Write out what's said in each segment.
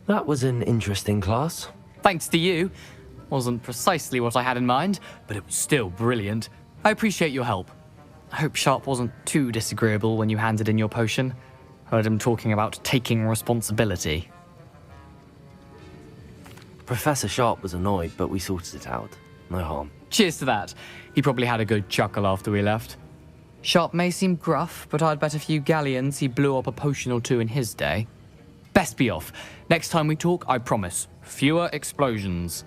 That was an interesting class. Thanks to you. Wasn't precisely what I had in mind, but it was still brilliant. I appreciate your help. I hope Sharp wasn't too disagreeable when you handed in your potion. Heard him talking about taking responsibility. Professor Sharp was annoyed, but we sorted it out. No harm. Cheers to that. He probably had a good chuckle after we left. Sharp may seem gruff, but I'd bet a few galleons he blew up a potion or two in his day. Best be off. Next time we talk, I promise, fewer explosions.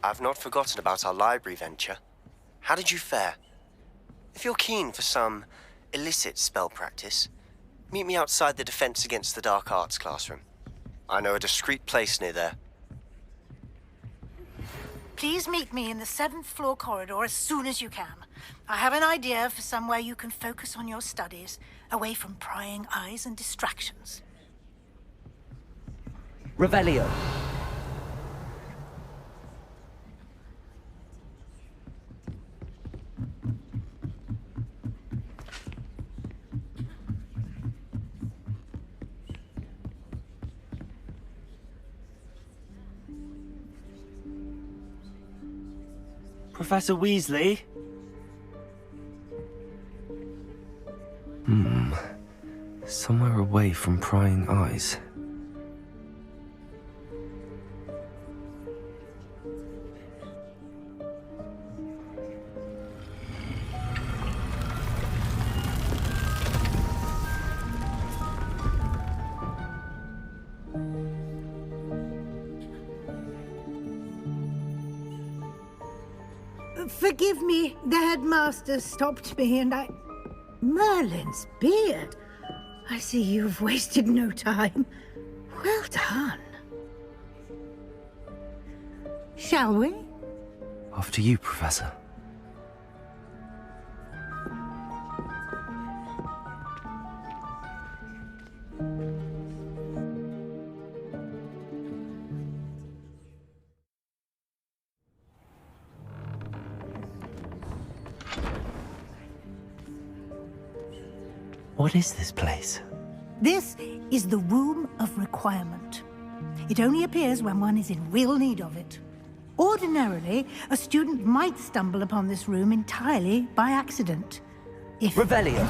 I've not forgotten about our library venture. How did you fare? If you're keen for some illicit spell practice, meet me outside the Defense Against the Dark Arts classroom. I know a discreet place near there. Please meet me in the 7th floor corridor as soon as you can. I have an idea for somewhere you can focus on your studies, away from prying eyes and distractions. Revelio. Professor Weasley? Somewhere away from prying eyes. Forgive me, the headmaster stopped me and I... Merlin's beard. I see you've wasted no time. Well done. Shall we? After you, Professor. What is this place? This is the Room of Requirement. It only appears when one is in real need of it. Ordinarily, a student might stumble upon this room entirely by accident. If Revelio.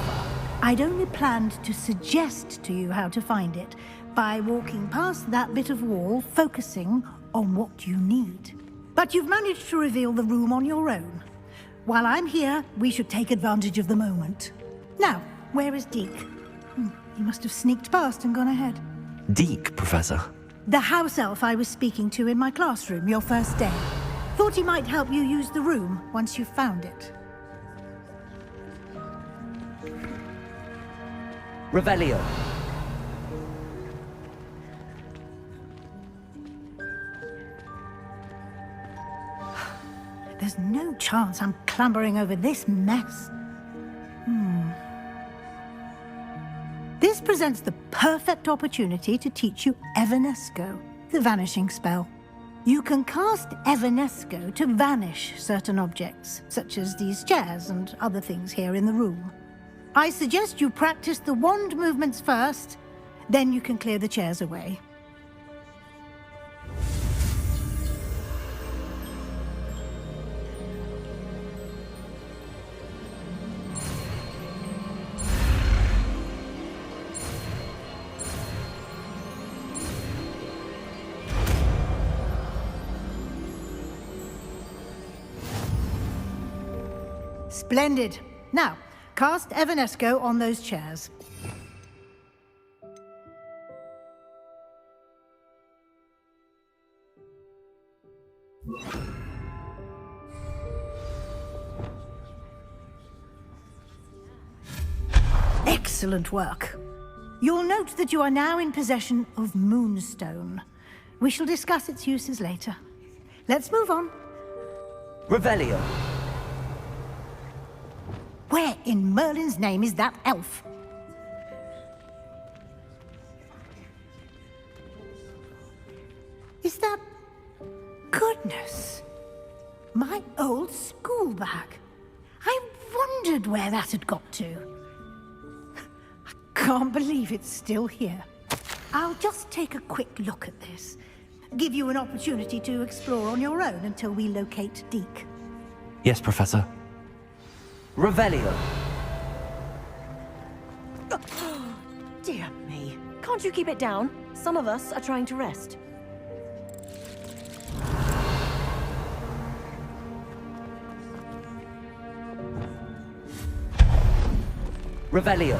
I'd only planned to suggest to you how to find it by walking past that bit of wall, focusing on what you need. But you've managed to reveal the room on your own. While I'm here, we should take advantage of the moment. Now, where is Deke? He must have sneaked past and gone ahead. Deke, Professor. The house elf I was speaking to in my classroom your first day. Thought he might help you use the room once you found it. Revelio. There's no chance I'm clambering over this mess. This presents the perfect opportunity to teach you Evanesco, the vanishing spell. You can cast Evanesco to vanish certain objects, such as these chairs and other things here in the room. I suggest you practice the wand movements first, then you can clear the chairs away. Splendid. Now, cast Evanesco on those chairs. Excellent work. You'll note that you are now in possession of Moonstone. We shall discuss its uses later. Let's move on. Revelio. Where in Merlin's name is that elf? Is that... Goodness. My old school bag. I wondered where that had got to. I can't believe it's still here. I'll just take a quick look at this. Give you an opportunity to explore on your own until we locate Deke. Yes, Professor. Revelio. Dear me. Can't you keep it down? Some of us are trying to rest. Revelio.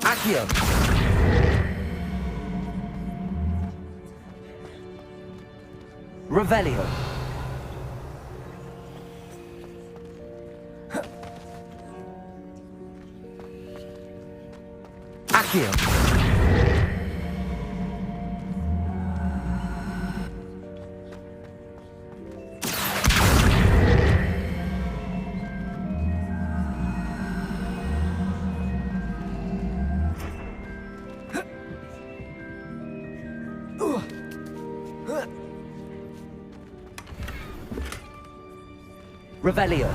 Accio. Revelio. Accio. Revelio.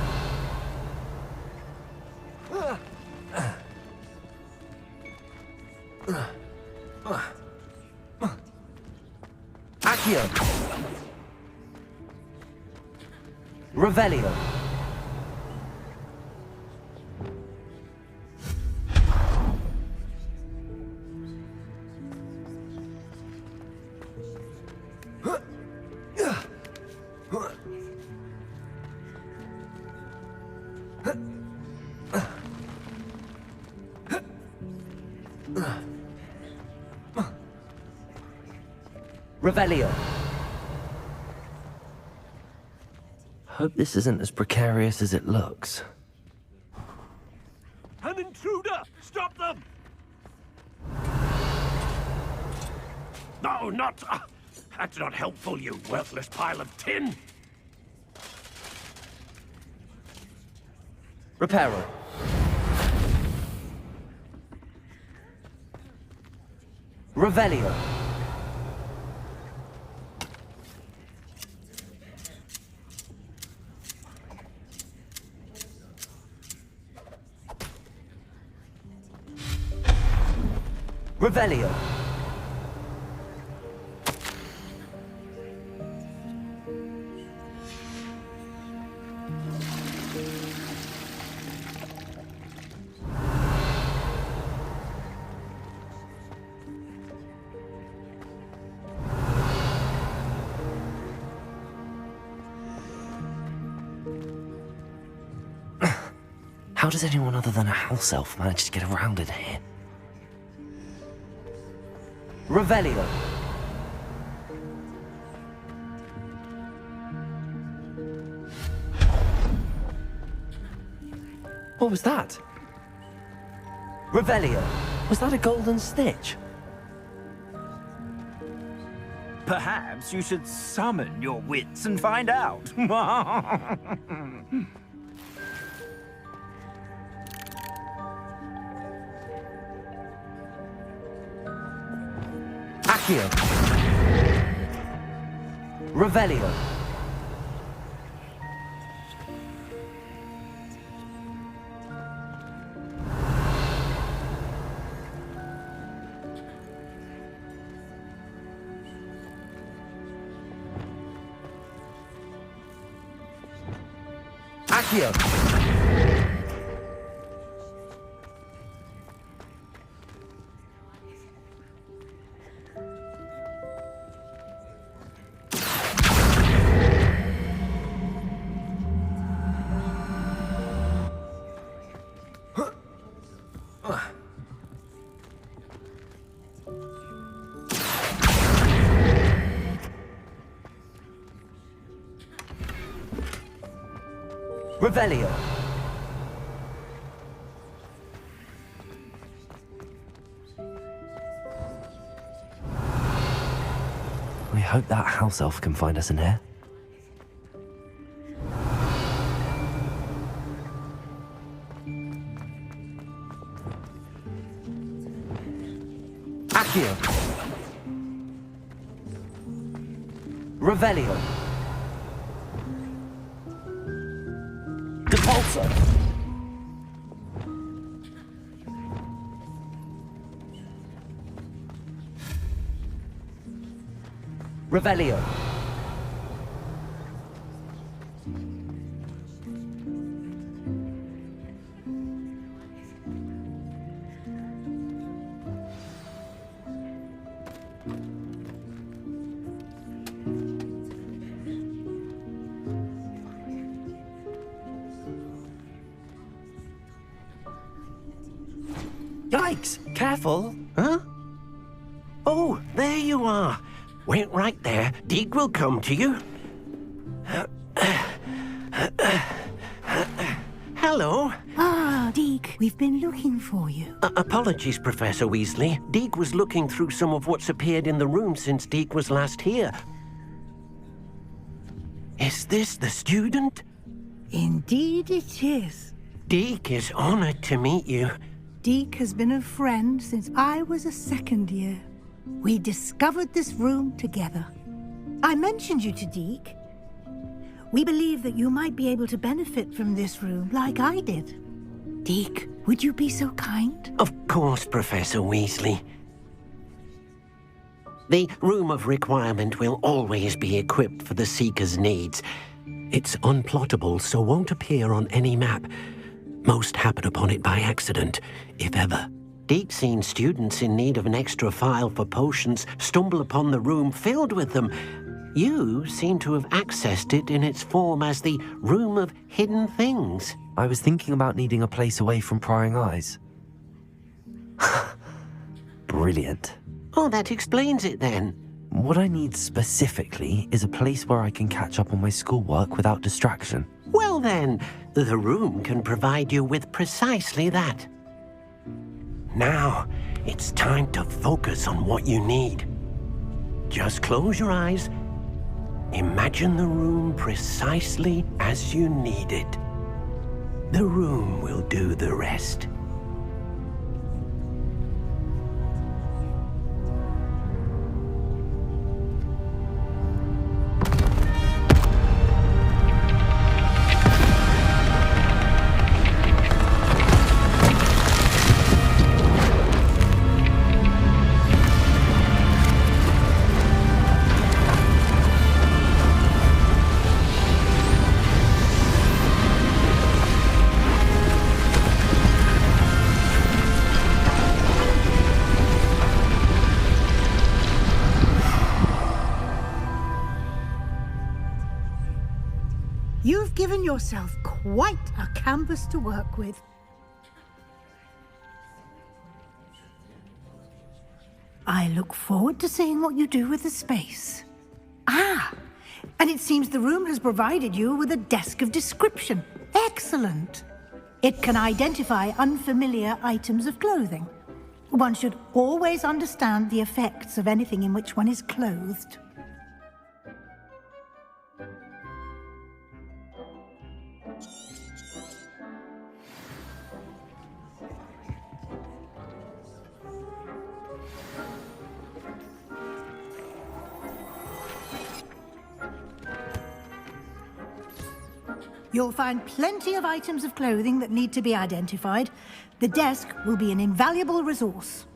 Accio. Revelio. Revelio. Hope this isn't as precarious as it looks. An intruder! Stop them! No, not... that's not helpful, you worthless pile of tin! Reparo. Revelio. Revelio. How does anyone other than a house elf manage to get around in here? Revelio. What was that? Revelio. Was that a golden stitch? Perhaps you should summon your wits and find out. Accio. Revelio. Accio! Revelio. We hope that house elf can find us in here. Accio. Revelio. Depulso. Revelio. Yikes! Careful! Huh? Oh, there you are. Wait right there. Deke will come to you. Hello. Ah, Deke, we've been looking for you. Apologies, Professor Weasley. Deke was looking through some of what's appeared in the room since Deke was last here. Is this the student? Indeed it is. Deke is honored to meet you. Deke has been a friend since I was a second year. We discovered this room together. I mentioned you to Deke. We believe that you might be able to benefit from this room like I did. Deke, would you be so kind? Of course, Professor Weasley. The Room of Requirement will always be equipped for the Seeker's needs. It's unplottable, so won't appear on any map. Most happen upon it by accident, if ever. Deke's seen students in need of an extra file for potions stumble upon the room filled with them. You seem to have accessed it in its form as the Room of Hidden Things. I was thinking about needing a place away from prying eyes. Brilliant. Oh, that explains it then. What I need specifically is a place where I can catch up on my schoolwork without distraction. Well then, the room can provide you with precisely that. Now, it's time to focus on what you need. Just close your eyes. Imagine the room precisely as you need it. The room will do the rest. You've given yourself quite a canvas to work with. I look forward to seeing what you do with the space. Ah, and it seems the room has provided you with a desk of description. Excellent. It can identify unfamiliar items of clothing. One should always understand the effects of anything in which one is clothed. You'll find plenty of items of clothing that need to be identified. The desk will be an invaluable resource.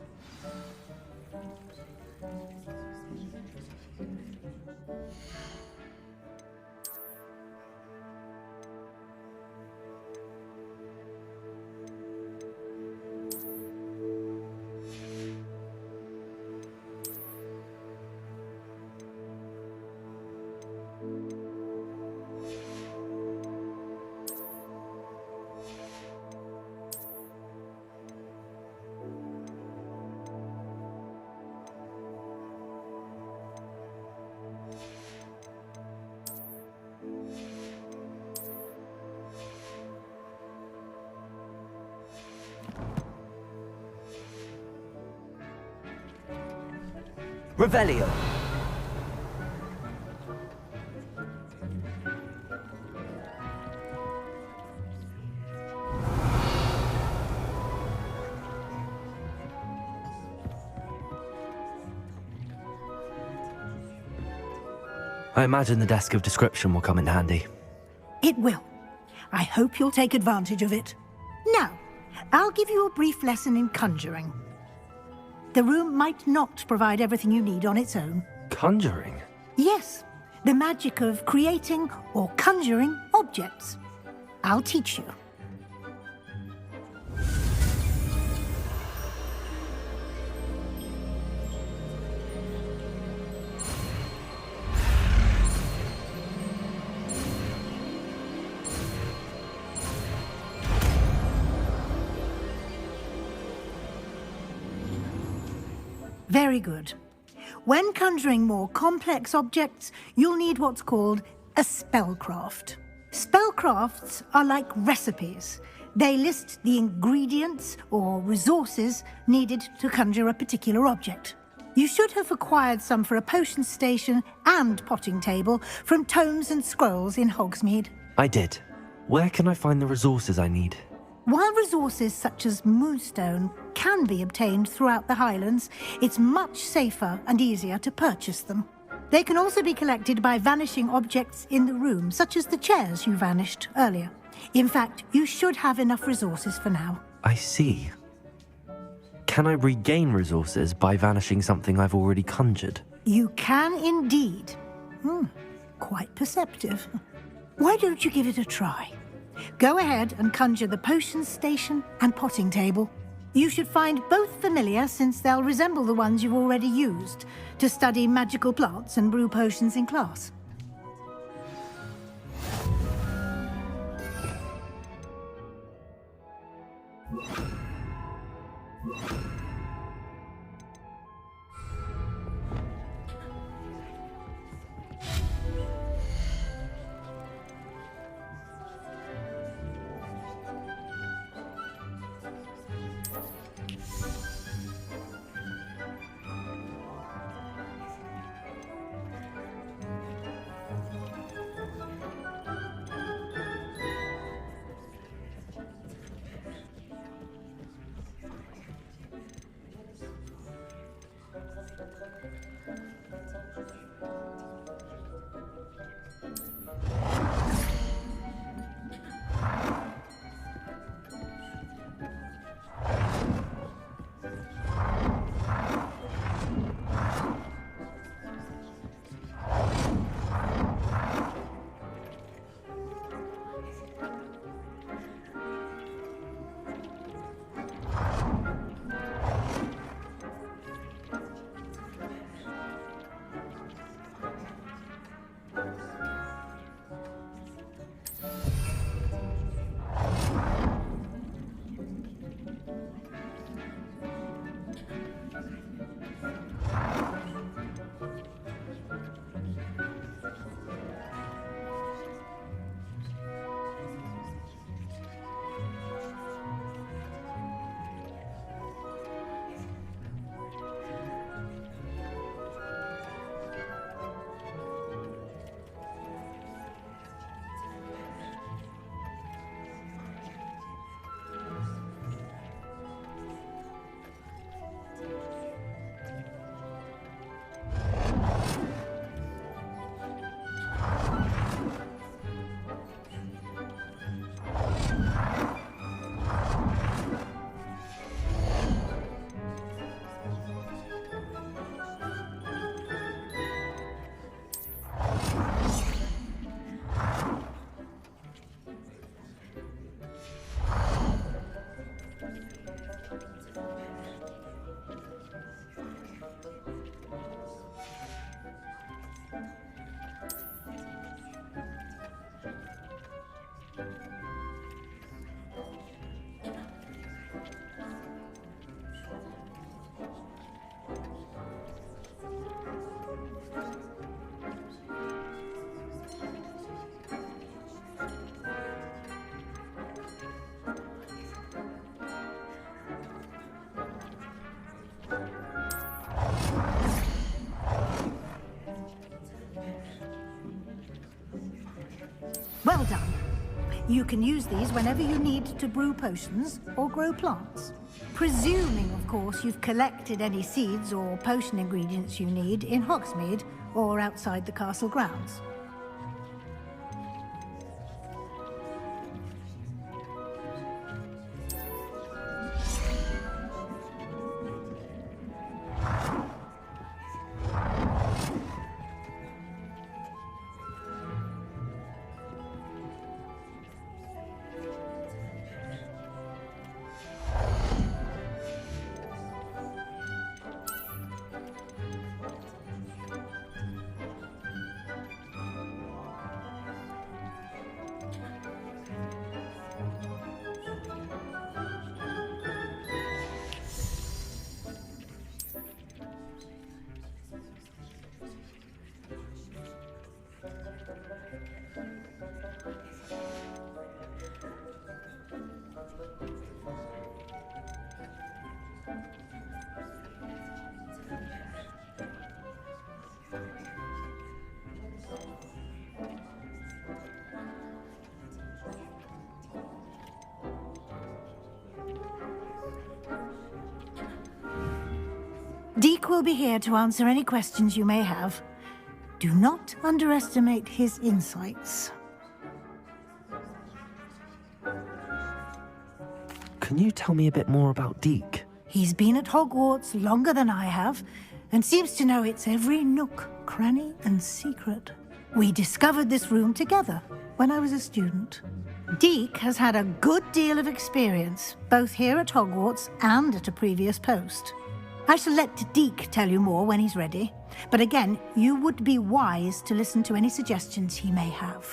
Revelio. I imagine the desk of description will come in handy. It will. I hope you'll take advantage of it. Now, I'll give you a brief lesson in conjuring. The room might not provide everything you need on its own. Conjuring? Yes, the magic of creating or conjuring objects. I'll teach you. Very good. When conjuring more complex objects, you'll need what's called a spellcraft. Spellcrafts are like recipes. They list the ingredients or resources needed to conjure a particular object. You should have acquired some for a potion station and potting table from tomes and scrolls in Hogsmeade. I did. Where can I find the resources I need? While resources such as moonstone can be obtained throughout the Highlands, it's much safer and easier to purchase them. They can also be collected by vanishing objects in the room, such as the chairs you vanished earlier. In fact, you should have enough resources for now. I see. Can I regain resources by vanishing something I've already conjured? You can indeed. Quite perceptive. Why don't you give it a try? Go ahead and conjure the potion station and potting table. You should find both familiar, since they'll resemble the ones you've already used to study magical plants and brew potions in class. Well done. You can use these whenever you need to brew potions or grow plants. Presuming, of course, you've collected any seeds or potion ingredients you need in Hogsmeade or outside the castle grounds. Deke will be here to answer any questions you may have. Do not underestimate his insights. Can you tell me a bit more about Deke? He's been at Hogwarts longer than I have, and seems to know its every nook, cranny, and secret. We discovered this room together when I was a student. Deke has had a good deal of experience, both here at Hogwarts and at a previous post. I shall let Deke tell you more when he's ready, but again, you would be wise to listen to any suggestions he may have.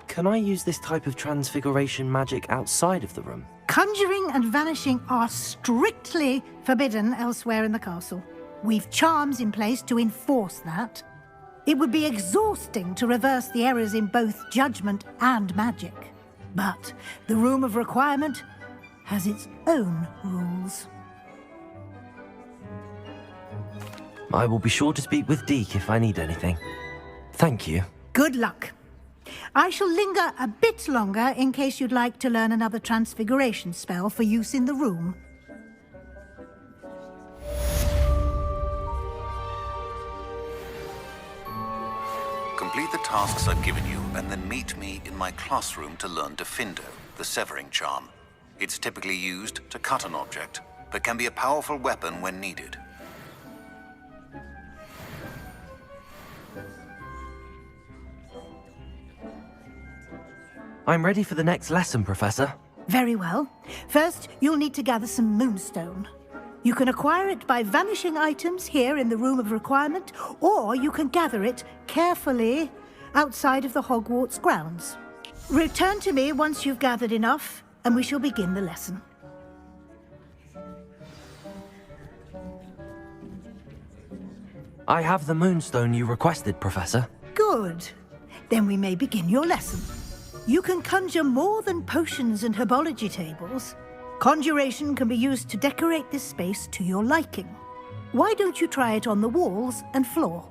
Can I use this type of transfiguration magic outside of the room? Conjuring and vanishing are strictly forbidden elsewhere in the castle. We've charms in place to enforce that. It would be exhausting to reverse the errors in both judgment and magic. But the Room of Requirement has its own rules. I will be sure to speak with Deke if I need anything. Thank you. Good luck. I shall linger a bit longer in case you'd like to learn another transfiguration spell for use in the room. Complete the tasks I've given you, and then meet me in my classroom to learn Defindo, the severing charm. It's typically used to cut an object, but can be a powerful weapon when needed. I'm ready for the next lesson, Professor. Very well. First, you'll need to gather some moonstone. You can acquire it by vanishing items here in the Room of Requirement, or you can gather it carefully outside of the Hogwarts grounds. Return to me once you've gathered enough, and we shall begin the lesson. I have the moonstone you requested, Professor. Good. Then we may begin your lesson. You can conjure more than potions and herbology tables. Conjuration can be used to decorate this space to your liking. Why don't you try it on the walls and floor?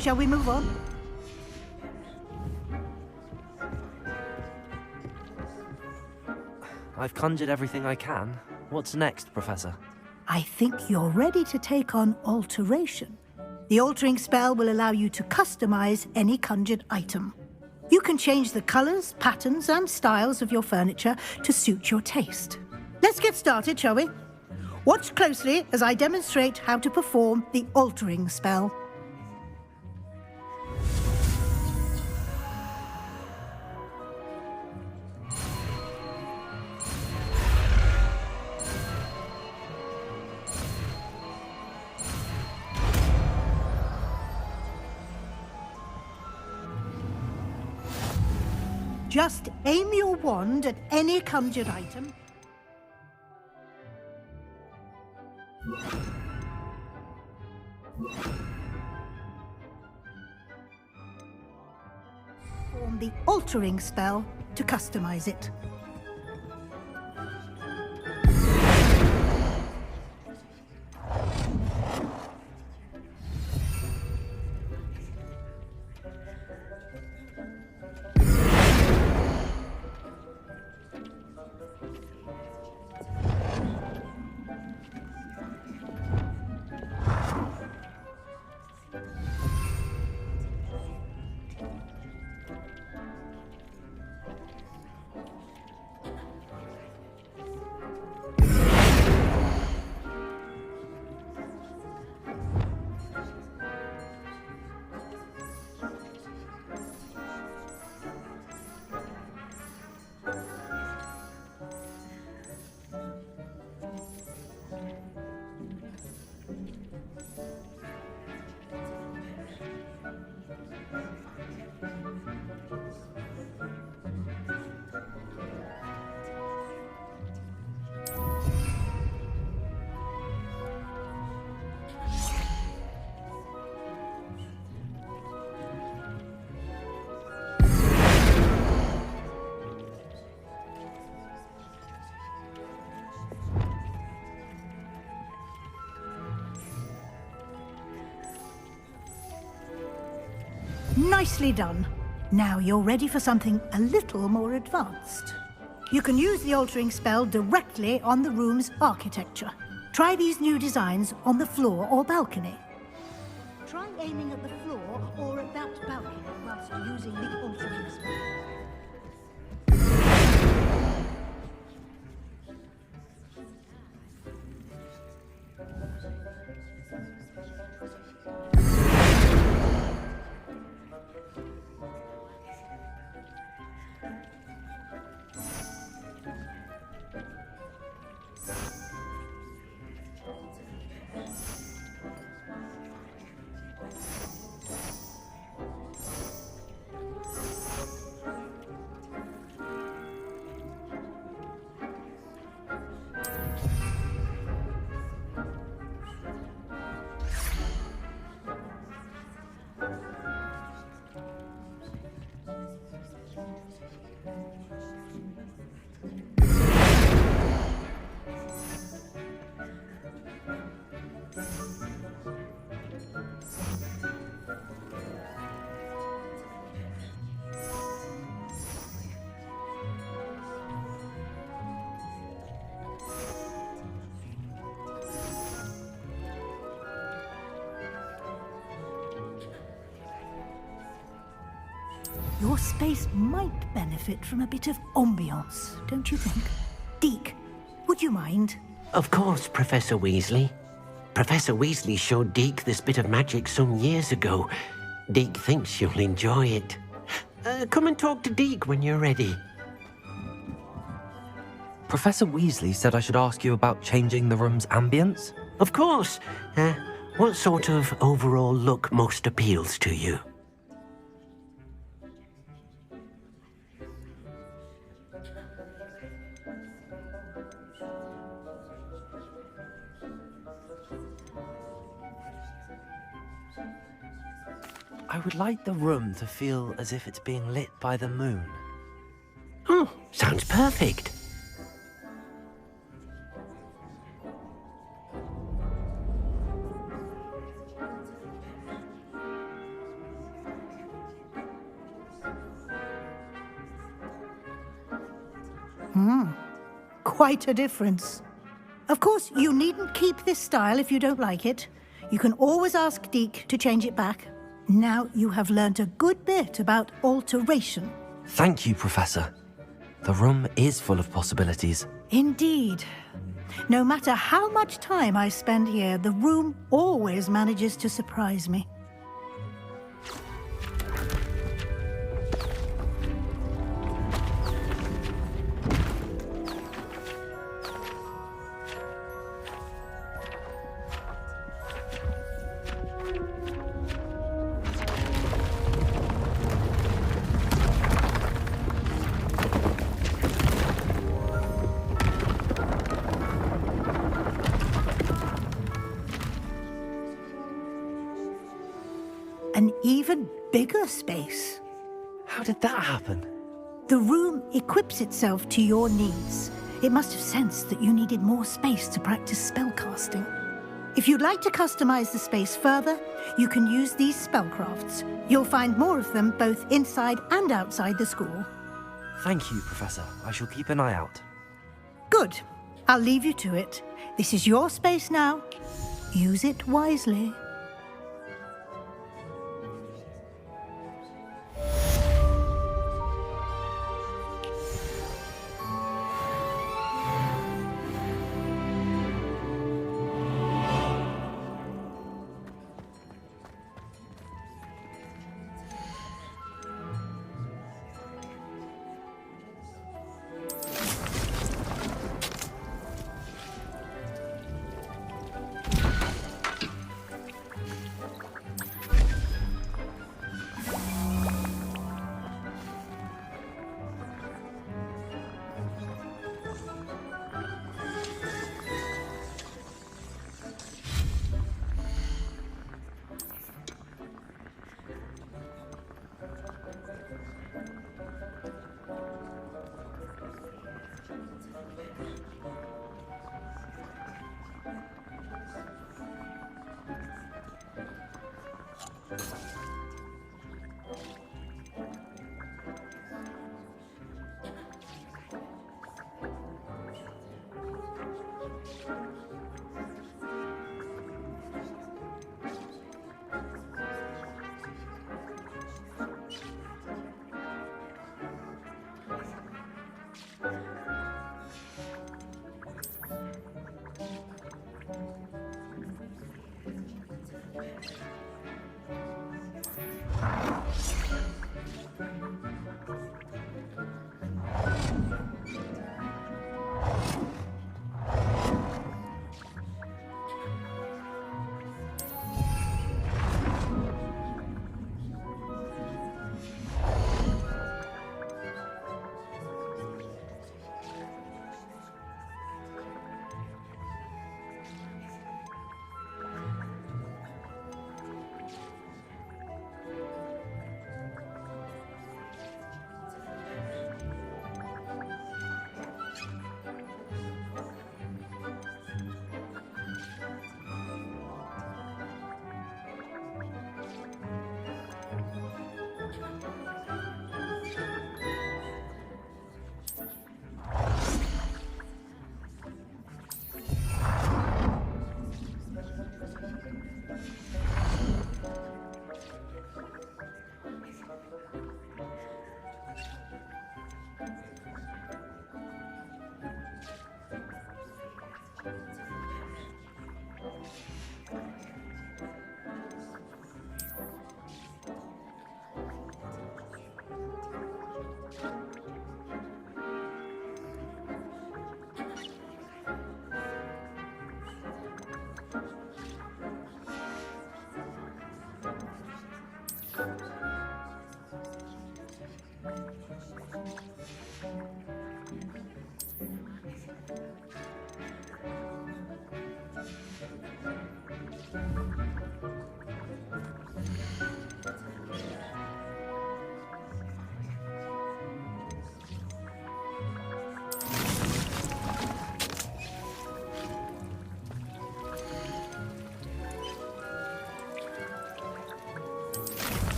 Shall we move on? I've conjured everything I can. What's next, Professor? I think you're ready to take on alteration. The altering spell will allow you to customize any conjured item. You can change the colors, patterns, and styles of your furniture to suit your taste. Let's get started, shall we? Watch closely as I demonstrate how to perform the altering spell. Just aim your wand at any conjured item. Perform the altering spell to customize it. Nicely done. Now you're ready for something a little more advanced. You can use the altering spell directly on the room's architecture. Try these new designs on the floor or balcony. Try aiming at the floor or at that balcony whilst using the altering spell. Your space might benefit from a bit of ambiance, don't you think? Deke, would you mind? Of course, Professor Weasley. Professor Weasley showed Deke this bit of magic some years ago. Deke thinks you'll enjoy it. Come and talk to Deke when you're ready. Professor Weasley said I should ask you about changing the room's ambience? Of course. What sort of overall look most appeals to you? I would like the room to feel as if it's being lit by the moon. Oh, sounds perfect. Quite a difference. Of course, you needn't keep this style if you don't like it. You can always ask Deke to change it back. Now you have learnt a good bit about alteration. Thank you, Professor. The room is full of possibilities. Indeed. No matter how much time I spend here, the room always manages to surprise me. An even bigger space. How did that happen? The room equips itself to your needs. It must have sensed that you needed more space to practice spellcasting. If you'd like to customize the space further, you can use these spellcrafts. You'll find more of them both inside and outside the school. Thank you, Professor. I shall keep an eye out. Good. I'll leave you to it. This is your space now. Use it wisely.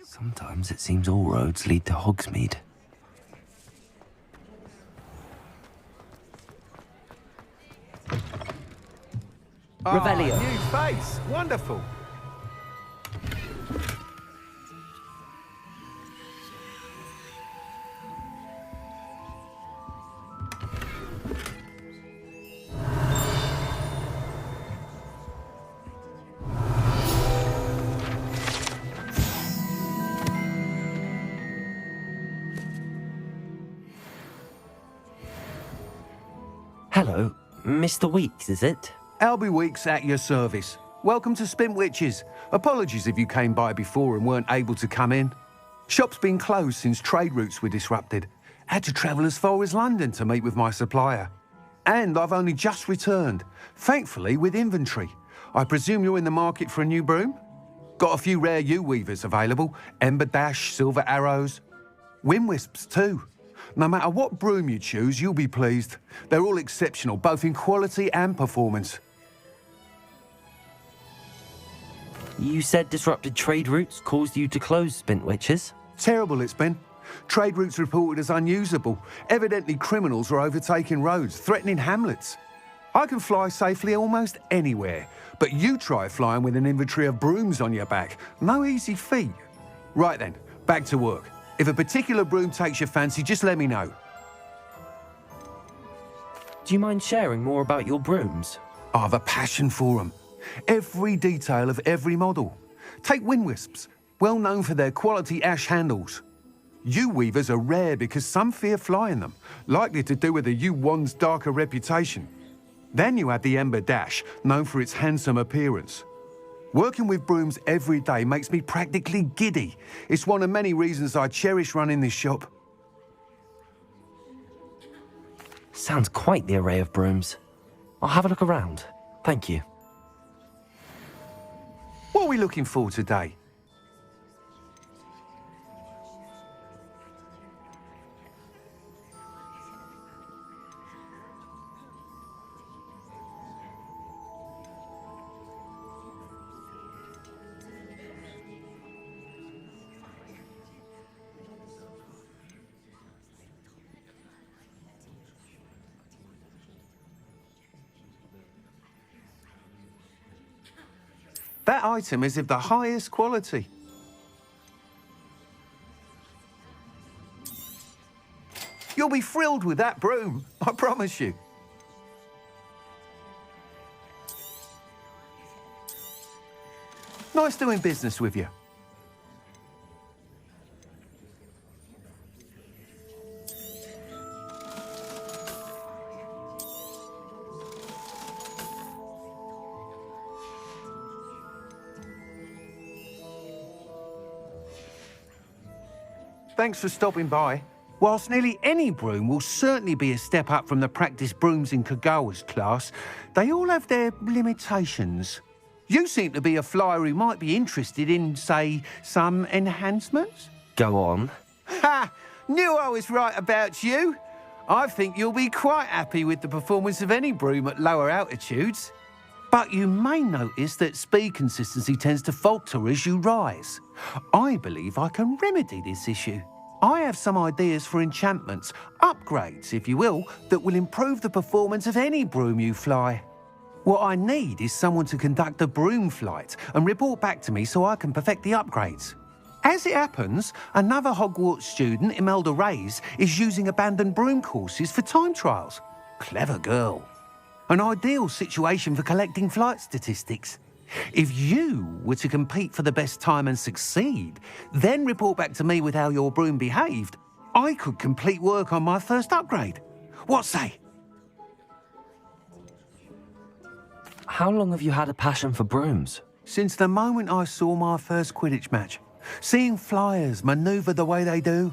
Sometimes it seems all roads lead to Hogsmeade. Revelio. New face. Wonderful. Hello, Mr. Weeks, is it? Albie Weeks at your service. Welcome to Spintwitches. Apologies if you came by before and weren't able to come in. Shop's been closed since trade routes were disrupted. Had to travel as far as London to meet with my supplier. And I've only just returned, thankfully with inventory. I presume you're in the market for a new broom? Got a few rare U-weavers available. Ember Dash, Silver Arrows. Wind Wisps too. No matter what broom you choose, you'll be pleased. They're all exceptional, both in quality and performance. You said disrupted trade routes caused you to close Spintwitches? Terrible it's been. Trade routes reported as unusable. Evidently criminals are overtaking roads, threatening hamlets. I can fly safely almost anywhere, but you try flying with an inventory of brooms on your back. No easy feat. Right then, back to work. If a particular broom takes your fancy, just let me know. Do you mind sharing more about your brooms? I have a passion for them. Every detail of every model. Take Wind Wisps, well known for their quality ash handles. U-weavers are rare because some fear flying them, likely to do with the U-wand's darker reputation. Then you have the Ember Dash, known for its handsome appearance. Working with brooms every day makes me practically giddy. It's one of many reasons I cherish running this shop. Sounds quite the array of brooms. I'll have a look around. Thank you. What are we looking for today? That item is of the highest quality. You'll be thrilled with that broom, I promise you. Nice doing business with you. Thanks for stopping by. Whilst nearly any broom will certainly be a step up from the practice brooms in Kagawa's class, they all have their limitations. You seem to be a flyer who might be interested in, say, some enhancements? Go on. Ha! Knew I was right about you. I think you'll be quite happy with the performance of any broom at lower altitudes. But you may notice that speed consistency tends to falter as you rise. I believe I can remedy this issue. I have some ideas for enchantments, upgrades, if you will, that will improve the performance of any broom you fly. What I need is someone to conduct a broom flight and report back to me so I can perfect the upgrades. As it happens, another Hogwarts student, Imelda Reyes, is using abandoned broom courses for time trials. Clever girl. An ideal situation for collecting flight statistics. If you were to compete for the best time and succeed, then report back to me with how your broom behaved, I could complete work on my first upgrade. What say? How long have you had a passion for brooms? Since the moment I saw my first Quidditch match. Seeing flyers manoeuvre the way they do.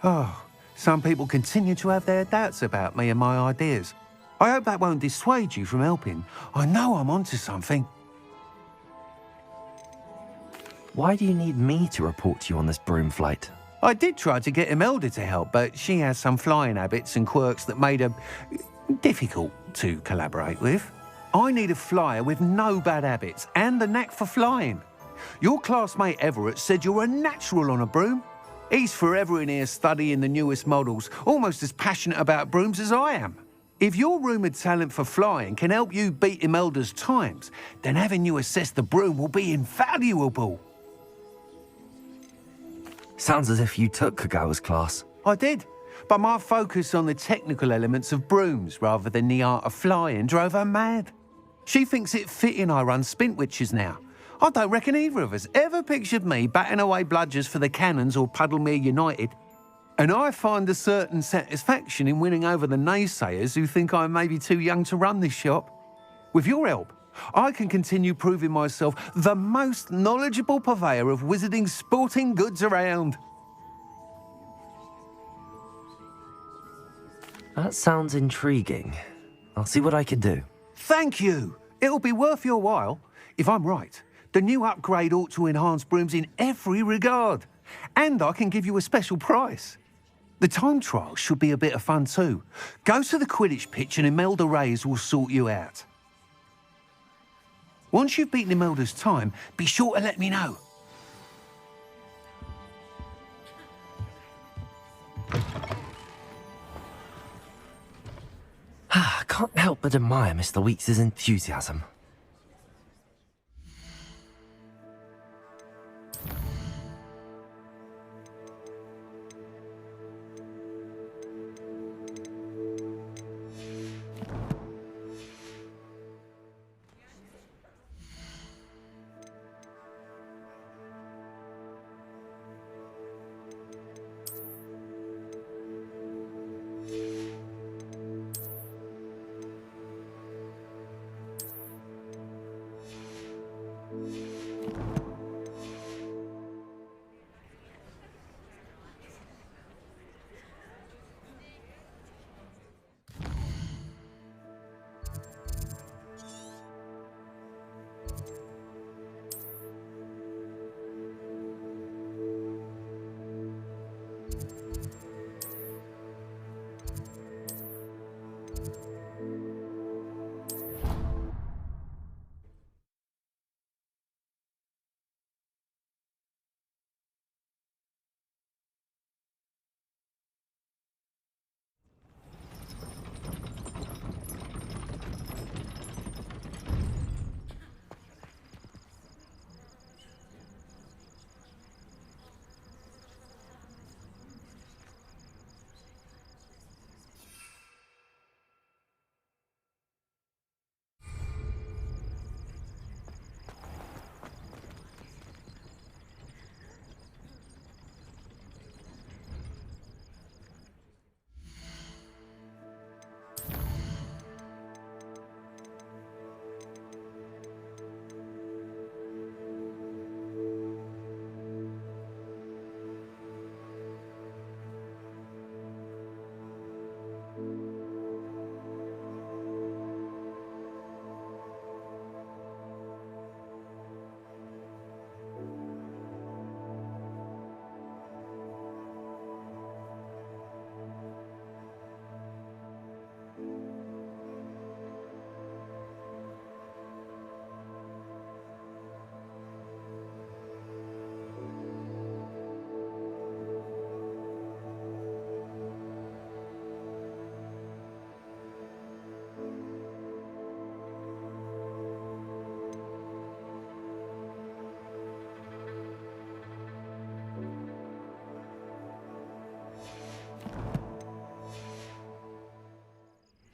Oh, some people continue to have their doubts about me and my ideas. I hope that won't dissuade you from helping. I know I'm onto something. Why do you need me to report to you on this broom flight? I did try to get Imelda to help, but she has some flying habits and quirks that made her difficult to collaborate with. I need a flyer with no bad habits and the knack for flying. Your classmate Everett said you're a natural on a broom. He's forever in here studying the newest models, almost as passionate about brooms as I am. If your rumoured talent for flying can help you beat Imelda's times, then having you assess the broom will be invaluable. Sounds as if you took Kagawa's class. I did, but my focus on the technical elements of brooms rather than the art of flying drove her mad. She thinks it fitting I run Spintwitches now. I don't reckon either of us ever pictured me batting away bludgers for the Cannons or Puddlemere United. And I find a certain satisfaction in winning over the naysayers who think I may be too young to run this shop. With your help, I can continue proving myself the most knowledgeable purveyor of wizarding sporting goods around. That sounds intriguing. I'll see what I can do. Thank you. It'll be worth your while. If I'm right, the new upgrade ought to enhance brooms in every regard. And I can give you a special price. The time trial should be a bit of fun too. Go to the Quidditch pitch and Imelda Reyes will sort you out. Once you've beaten Imelda's time, be sure to let me know. I can't help but admire Mr. Weeks' enthusiasm.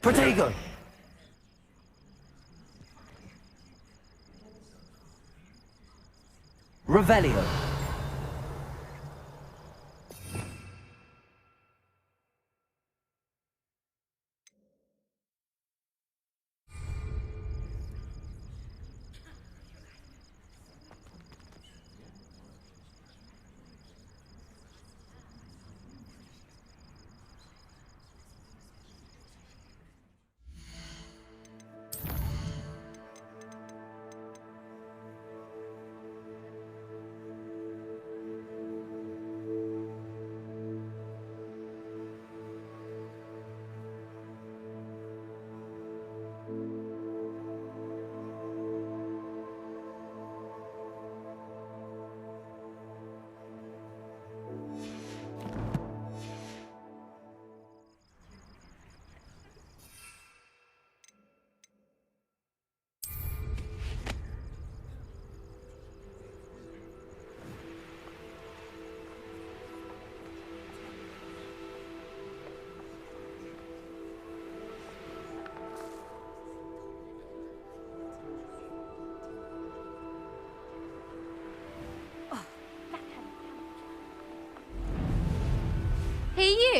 Protego! Revelio!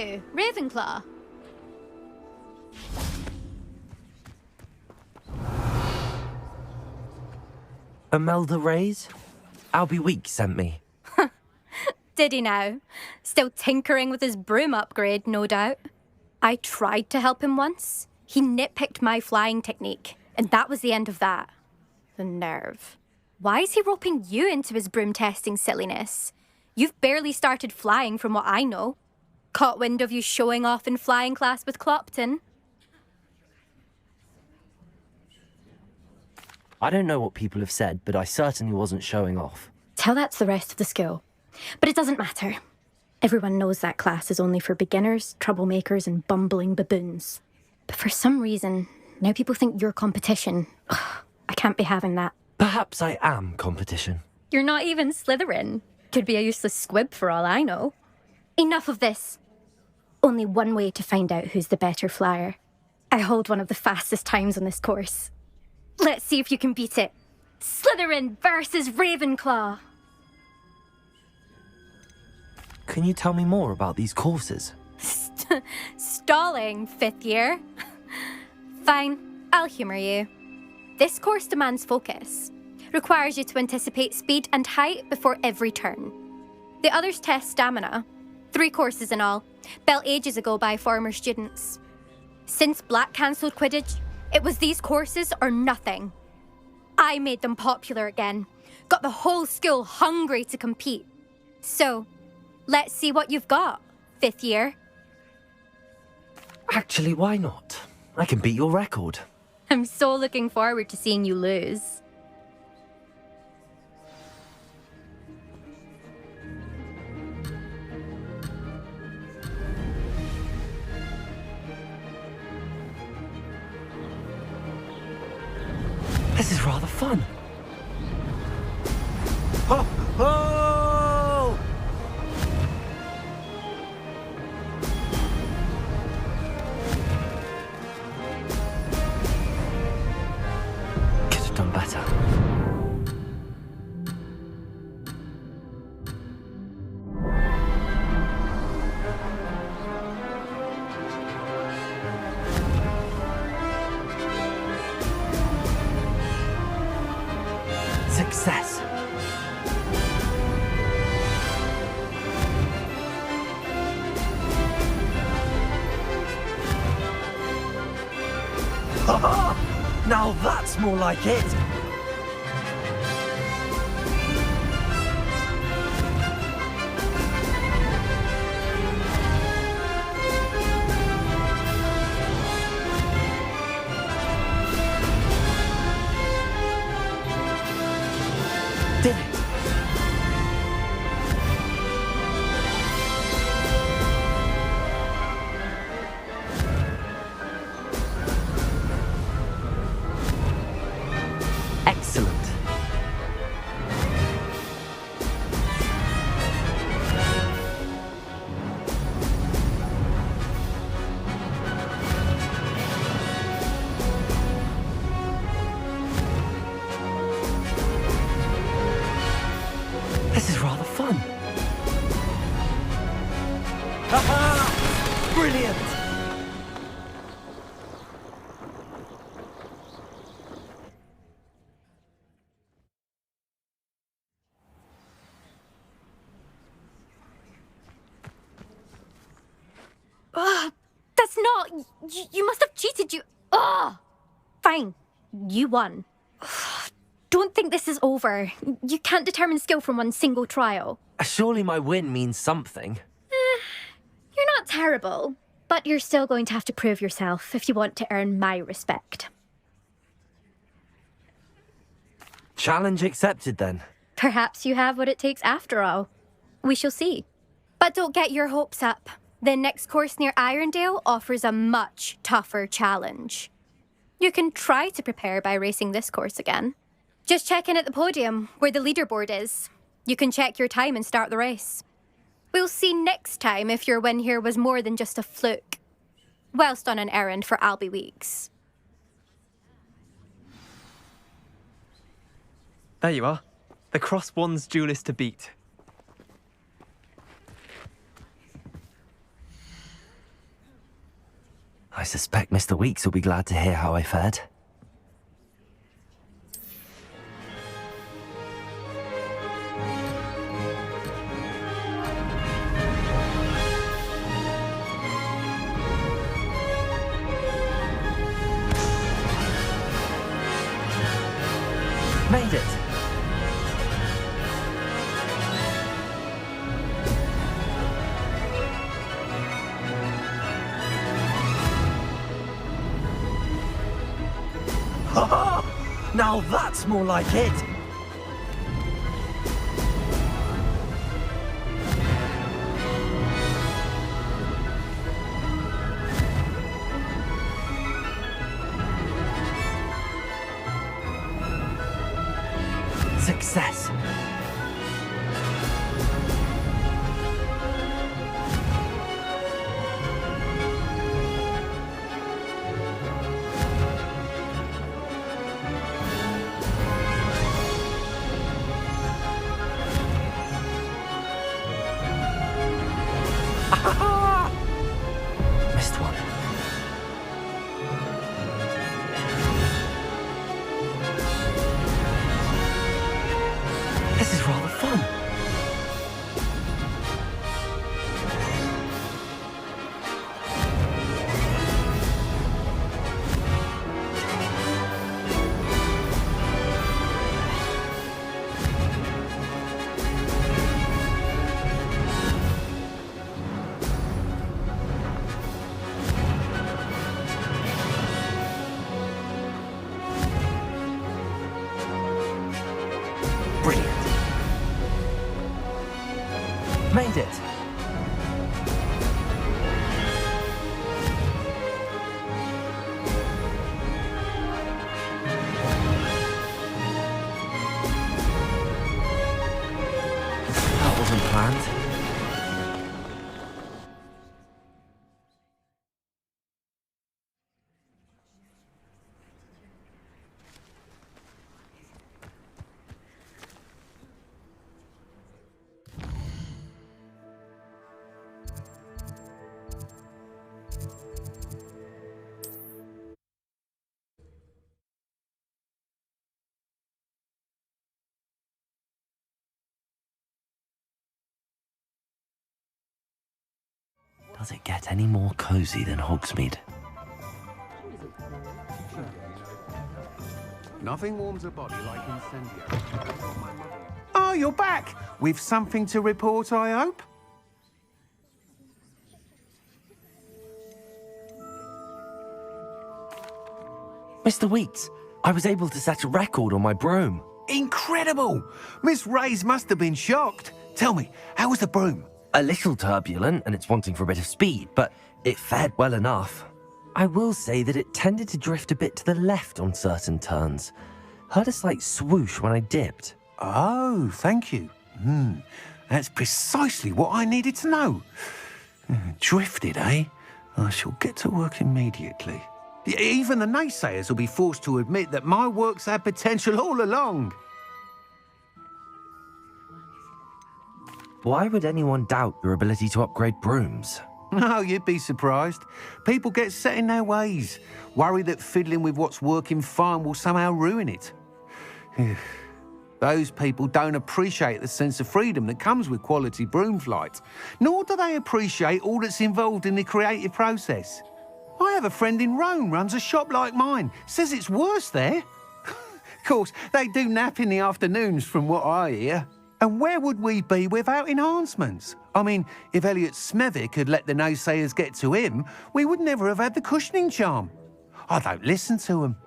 you, Ravenclaw? Imelda Reyes? Albie Weeks sent me. Did he now? Still tinkering with his broom upgrade, no doubt. I tried to help him once. He nitpicked my flying technique, and that was the end of that. The nerve. Why is he roping you into his broom testing silliness? You've barely started flying from what I know. Caught wind of you showing off in flying class with Clopton. I don't know what people have said, but I certainly wasn't showing off. Tell that to the rest of the school. But it doesn't matter. Everyone knows that class is only for beginners, troublemakers, and bumbling baboons. But for some reason, now people think you're competition. Ugh, I can't be having that. Perhaps I am competition. You're not even Slytherin. Could be a useless squib for all I know. Enough of this. Only one way to find out who's the better flyer. I hold one of the fastest times on this course. Let's see if you can beat it. Slytherin versus Ravenclaw. Can you tell me more about these courses? Stalling, 5th year. Fine, I'll humour you. This course demands focus. Requires you to anticipate speed and height before every turn. The others test stamina. 3 courses in all, built ages ago by former students. Since Black cancelled Quidditch, it was these courses or nothing. I made them popular again. Got the whole school hungry to compete. So, let's see what you've got, 5th year. Actually, why not? I can beat your record. I'm so looking forward to seeing you lose. This is rather fun. Oh! Oh! Could have done better. Success. Now that's more like it. Did it? Excellent. This is rather fun. Ha-ha! Brilliant! That's not... You must have cheated, you... Fine. You won. Don't think this is over. You can't determine skill from one single trial. Surely my win means something. You're not terrible, but you're still going to have to prove yourself if you want to earn my respect. Challenge accepted then. Perhaps you have what it takes after all. We shall see. But don't get your hopes up. The next course near Irondale offers a much tougher challenge. You can try to prepare by racing this course again. Just check in at the podium, where the leaderboard is. You can check your time and start the race. We'll see next time if your win here was more than just a fluke, whilst on an errand for Albie Weeks. There you are. The Cross Wands duelist to beat. suspect Mr. Weeks will be glad to hear how I fared. Made it! Now that's more like it! Success! Missed one. This is rather fun. Brilliant. Made it. That wasn't planned. Does it get any more cozy than Hogsmeade? Nothing warms a body like incendiary. Oh, you're back! With something to report, I hope? Mr. Weeks, I was able to set a record on my broom. Incredible! Miss Reyes must have been shocked. Tell me, how was the broom? A little turbulent, and it's wanting for a bit of speed, but it fared well enough. I will say that it tended to drift a bit to the left on certain turns. Heard a slight swoosh when I dipped. Oh, thank you. That's precisely what I needed to know. Drifted, eh? I shall get to work immediately. Even the naysayers will be forced to admit that my work's had potential all along. Why would anyone doubt your ability to upgrade brooms? No, you'd be surprised. People get set in their ways, worry that fiddling with what's working fine will somehow ruin it. Those people don't appreciate the sense of freedom that comes with quality broom flight, nor do they appreciate all that's involved in the creative process. I have a friend in Rome runs a shop like mine, says it's worse there. Of course, they do nap in the afternoons from what I hear. And where would we be without enhancements? I mean, if Elliot Smethwick had let the naysayers get to him, we would never have had the cushioning charm. I don't listen to them.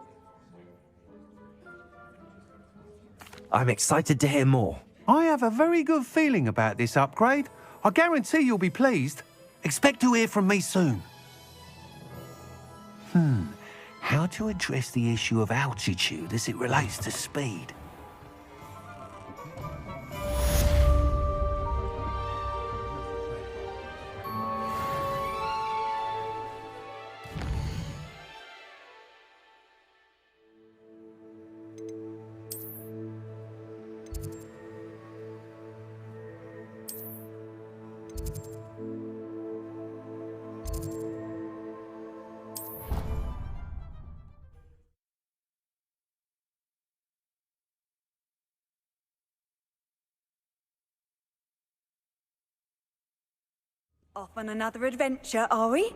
I'm excited to hear more. I have a very good feeling about this upgrade. I guarantee you'll be pleased. Expect to hear from me soon. How to address the issue of altitude as it relates to speed? Off on another adventure, are we?